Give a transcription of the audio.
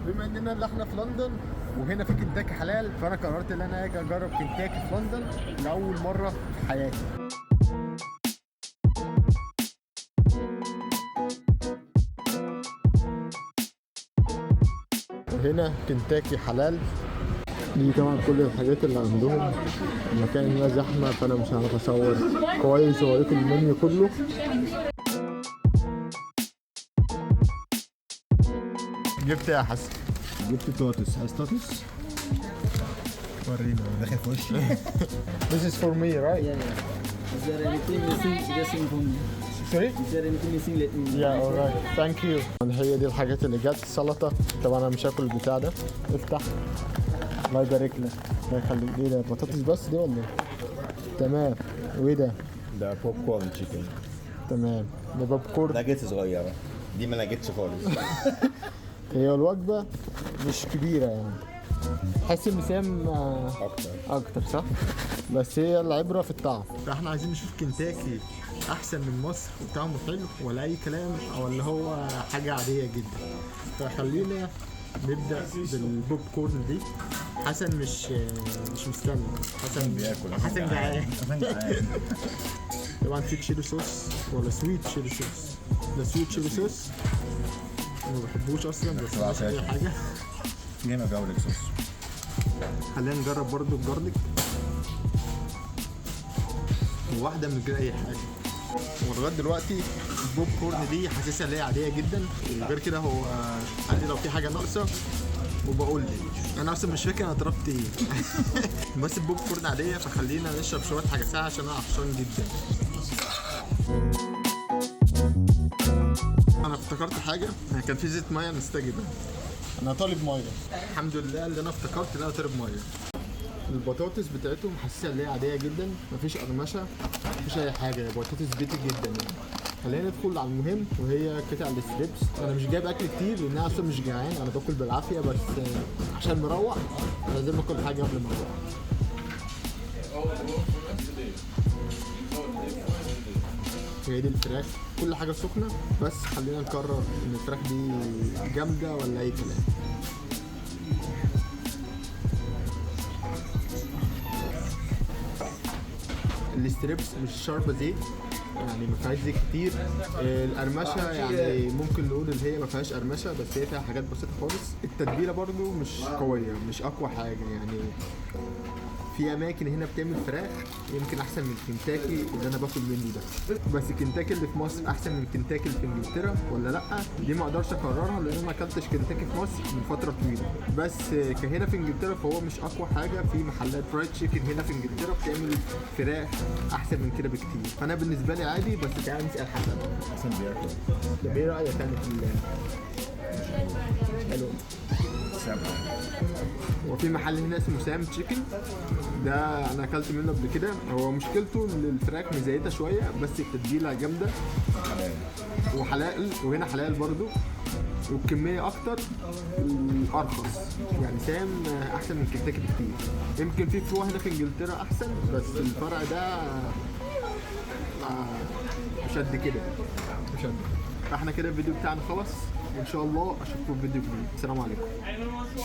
بما اننا اللي احنا في لندن وهنا في كنتاكي حلال، فانا قررت ان انا اجي اجرب كنتاكي في لندن لاول مره في حياتي. هنا كنتاكي حلال، دي طبعا كل الحاجات اللي عندهم. المكان هنا زحمه فانا مش هعرف اصور كويس واوريكم المنيو كله. جبت ايه يا حسن؟ جبت توتس. عايز توتس؟ ورينا. داخل في وشي. This is for me, right? Yeah. Is there anything missing? Just inform me. Sorry? Is there anything missing? Let me know. Yeah, alright. Thank you. هي دي الحاجات اللي جت. سلطة. طبعا انا مش هاكل البتاع ده. افتح. الله يبارك لك. الله يخليك. ايه ده؟ بطاطس بس دي ولا ايه؟ تمام. وايه ده؟ ده بوب كورن تشيكن. تمام. ده بوب كورن. ناجتس صغيرة. دي ما ناجتش خالص. هي الوجبة مش كبيرة يعني. حاسس المسام اكتر صح؟ بس هي العبرة في الطعم. فاحنا عايزين نشوف كنتاكي احسن من مصر وطعمه حلو ولا اي كلام، او اللي هو حاجة عادية جدا. فخلينا نبدأ بالبوب كورن دي. حسن مش مستني. حسن بياكل. حسن جعان. طبعا في تشيلي صوص ولا سويت تشيلي صوص. ده سويت تشيلي صوص ما بحبوش اصلا، بس مش اي حاجة. جايبه جولك صوص. خلينا نجرب برضو الجارليك، وواحدة من غير أي حاجة. ولغاية دلوقتي البوب كورن دي حاسسها اللي هي عادية جدا، وغير كده هو قال لي لو في حاجة ناقصة وبقول لي. أنا أصلا مش فاكر أنا طلبت إيه. بس البوب كورن عادية، فخلينا نشرب شوية حاجة ساقعة عشان أنا عطشان جدا. أنا افتكرت حاجة، كان في زيت مية نستجيبها. أنا طالب مية. الحمد لله اللي أنا افتكرت إن أنا طالب مية. البطاطس بتاعتهم حاسسها اللي هي عاديه جدا، مفيش قرمشه مفيش اي حاجه، بطاطس بيتي جدا يعني. خلينا ندخل على المهم وهي قطع الستريبس. انا مش جايب اكل كتير لان انا اصلا مش جعان، انا باكل بالعافيه، بس عشان مروح لازم اكل حاجه قبل ما اروح. هي دي الفراخ، كل حاجه سخنه، بس خلينا نقرر ان الفراخ دي جامده ولا اي كلام. الستريبس مش شاربه زيت يعني، ما فيهاش زيت كتير. القرمشه يعني ممكن نقول اللي هي ما فيهاش قرمشه، بس هي فيها حاجات بسيطه خالص. التتبيله برضو مش قويه، مش اقوى حاجه يعني. في اماكن هنا بتعمل فراخ يمكن احسن من كنتاكي اللي انا باكل منه ده، بس كنتاكي اللي في مصر احسن من كنتاكي اللي في انجلترا ولا لا، دي ما اقدرش اقررها لان انا ما اكلتش كنتاكي في مصر من فتره طويله. بس كهنا في انجلترا فهو مش اقوى حاجه. في محلات فرايد تشيكن هنا في انجلترا بتعمل فراخ احسن من كده بكتير، فانا بالنسبه لي عادي. بس تعالى نسال حسن. حسن بياكل. طب ايه رايك يعني في حلو؟ سبعة. وفي محل هنا اسمه سام تشيكن، ده انا اكلت منه قبل كده. هو مشكلته ان الفراخ مزيته شويه، بس التتبيله جامده حلال. وحلال، وهنا حلال برضو، والكميه اكتر وارخص. يعني سام احسن من كنتاكي بكتير. يمكن في فروع هنا في انجلترا احسن، بس الفرع ده مش قد كده، مش قد. احنا كده الفيديو بتاعنا خلص، وان شاء الله اشوفكم في فيديو جديد. السلام عليكم.